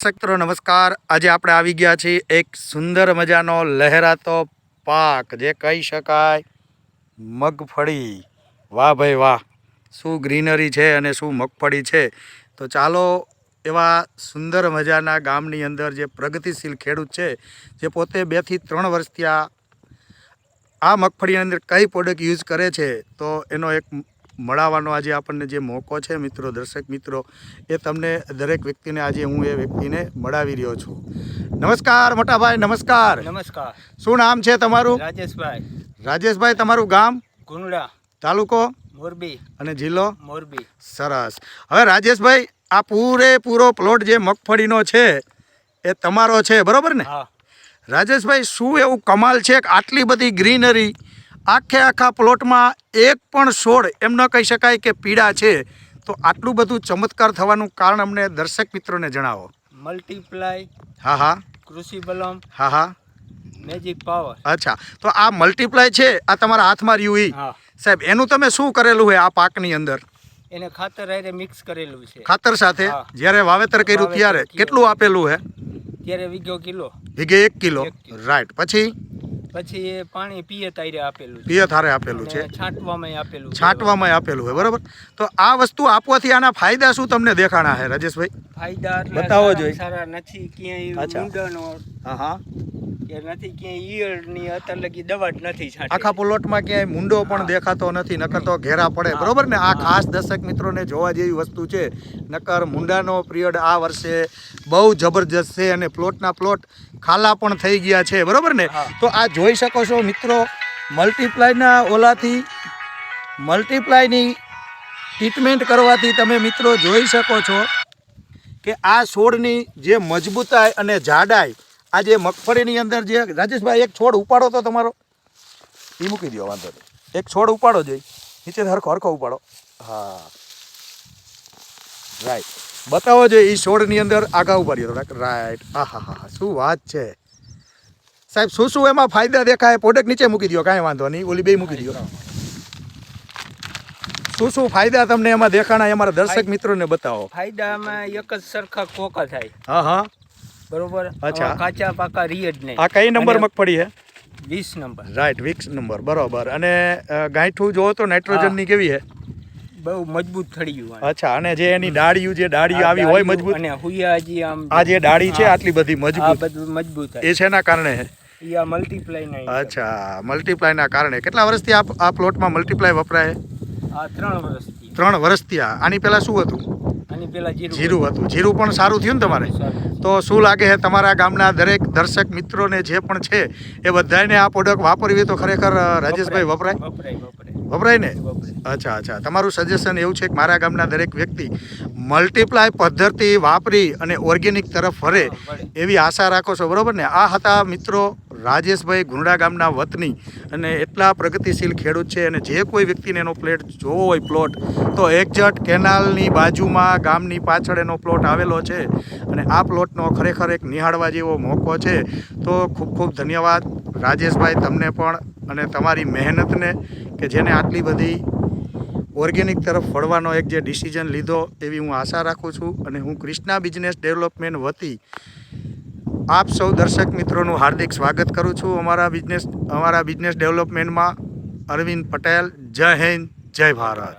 દર્શક મિત્રો નમસ્કાર। આજે આપણે આવી ગયા છીએ એક સુંદર મજાનો લહેરાતો પાક જે કહી શકાય મગફળી। વાહ ભાઈ વાહ, શું ગ્રીનરી છે અને શું મગફળી છે। તો ચાલો એવા સુંદર મજાના ગામની અંદર જે પ્રગતિશીલ ખેડૂત છે, જે પોતે 2 થી 3 વર્ષથી આ મગફળીની અંદર કઈ પ્રોડક્ટ યુઝ કરે છે, તો એનો એક મળવાનો આજે આપણને જે મોકો છે મિત્રો, દર્શક મિત્રો, એ તમને દરેક વ્યક્તિને આજે હું એ વ્યક્તિને મળાવી રહ્યો છું। નમસ્કાર મોટા ભાઈ, નમસ્કાર। નમસ્કાર। શું નામ છે તમારું? રાજેશભાઈ। રાજેશભાઈ, તમારું ગામ? ગુંડલા, તાલુકો મોરબી અને જિલ્લો? મોરબી। સરસ। હવે રાજેશભાઈ, આ પૂરેપૂરો પ્લોટ જે મગફળીનો છે એ તમારો છે, બરોબર ને? હા। રાજેશભાઈ, શું એવું કમાલ છે કે આટલી બધી ગ્રીનરી, આખા પ્લોટમાં એક પણ છોડ એમ ન કહી શકાય કે પીડા છે, તો આટલું બધું ચમત્કાર થવાનું કારણ અમને દર્શક મિત્રોને જણાવો। મલ્ટીપ્લાય, હા, કૃષિ બલમ, હા, મેજિક પાવર। અચ્છા, તો આ મલ્ટીપ્લાય છે, આ તમારા હાથમાં રહ્યું ઈ? હા સાહેબ, એનું તમે શું કરેલું હોય આ પાકની અંદર? એને ખાતર હારે મિક્સ કરેલું છે। ખાતર સાથે જ્યારે વાવેતર કર્યું ત્યારે કેટલું આપેલું હે? ત્યારે વીઘો કિલો, વીઘે 1 કિલો, રાઈટ। પછી એ પાણી પિયત હારે આપેલું છે, પિયત હારે આપેલું છે, છાંટવામાં આપેલું હોય, બરોબર। તો આ વસ્તુ આપવાથી આના ફાયદા શું તમને દેખાણા હે રાજેશભાઈ? ફાયદા બતાવો જોઈએ। સારા નથી ક્યાંય મુંડાનો, હા, કે નથી ક્યાંય ઈયળની અત્યાર લગી દવા જ નથી છાંટી। આખા પ્લોટમાં ક્યાંય મુંડો પણ દેખાતો નથી, નકર તો ઘેરા પડે, બરોબર ને? આ ખાસ દર્શક મિત્રોને જોવા જેવી વસ્તુ છે, નકર મુંડાનો પિરિયડ આ વર્ષે બહુ જબરજસ્ત છે અને પ્લોટના પ્લોટ ખાલા પણ થઈ ગયા છે, બરોબર ને? તો આ જોઈ શકો છો મિત્રો, મલ્ટીપ્લાયના ઓલાથી, મલ્ટીપ્લાયની ટ્રીટમેન્ટ કરવાથી તમે મિત્રો જોઈ શકો છો કે આ છોડની જે મજબૂતાઈ અને જાડાઈ, આ જે મગફળીની અંદર જે, રાજેશભાઈ એક છોડ ઉપાડો તો તમારો, એ મૂકી દો, વાંધો નહીં, એક છોડ ઉપાડો જોઈ, નીચે હરખો ઉપાડો, હા, રાઈટ, બતાવો જોઈએ એ છોડની અંદર આગા ઉપાડ્યો થોડાક, રાઈટ, હા, શું વાત છે સાહેબ। શું એમાં ફાયદા દેખાય? પ્રોડક્ટ નીચે મૂકી દો, કાંઈ વાંધો નહીં, ઓલી બે મૂકી દો। શું ફાયદા તમને એમાં દેખાણા, અમારા દર્શક મિત્રોને બતાવો। ફાયદામાં એક જ સરખા કોકા થાય। હા, બરોબર। અચ્છા, કાચા પાકા રીય જ નહીં। આ કઈ નંબર મગફળી હે? 20 નંબર, રાઈટ, 20 નંબર, બરોબર। અને ગાંઠું જોવો તો નાઇટ્રોજનની કેવી હે? બહુ મજબૂત થળિયું। અચ્છા, અને જે એની ડાળી આવી હોય મજબૂત, અને હુયાજી આમ આ જે ડાળી છે આટલી બધી મજબૂત, બધું મજબૂત એ શેના કારણે હે? આ મલ્ટીપ્લાય નહીં। અચ્છા, મલ્ટીપ્લાયના કારણે। કેટલા વર્ષથી આ પ્લોટમાં મલ્ટીપ્લાય વપરાય? આ 3 વર્ષથી। 3 વર્ષથી। આની પહેલા શું હતું? આની પહેલા જીરું હતું। જીરું પણ સારું થયું ને તમારે? તો શું લાગે છે તમારા ગામના દરેક દર્શક મિત્રોને જે પણ છે એ બધાને આ પ્રોડક્ટ વાપરવી તો ખરેખર રાજેશભાઈ વપરાય ને? અચ્છા, તમારું સજેશન એવું છે કે મારા ગામના દરેક વ્યક્તિ મલ્ટીપ્લાય પદ્ધતિ વાપરી અને ઓર્ગેનિક તરફ ફરે એવી આશા રાખો છો, બરોબર ને? આ હતા મિત્રો રાજેશભાઈ, ગુંડા ગામના વતની, અને એટલા પ્રગતિશીલ ખેડૂત છે, અને જે કોઈ વ્યક્તિને એનો જોવો હોય પ્લોટ, તો એક્ઝેક્ટ કેનાલની બાજુમાં ગામની પાછળ એનો પ્લોટ આવેલો છે, અને આ પ્લોટનો ખરેખર એક નિહાળવા જેવો મોકો છે। તો ખૂબ ધન્યવાદ રાજેશભાઈ તમને પણ, અને તમારી મહેનતને, કે જેને આટલી બધી ઓર્ગેનિક તરફ વળવાનો એક જે ડિસિઝન લીધો એવી હું આશા રાખું છું। અને હું કૃષ્ણા બિઝનેસ ડેવલપમેન્ટ વતી આપ સૌ દર્શક મિત્રોનું હાર્દિક સ્વાગત કરું છું અમારા બિઝનેસ ડેવલપમેન્ટમાં। અરવિંદ પટેલ, જય હિન્દ, જય ભારત।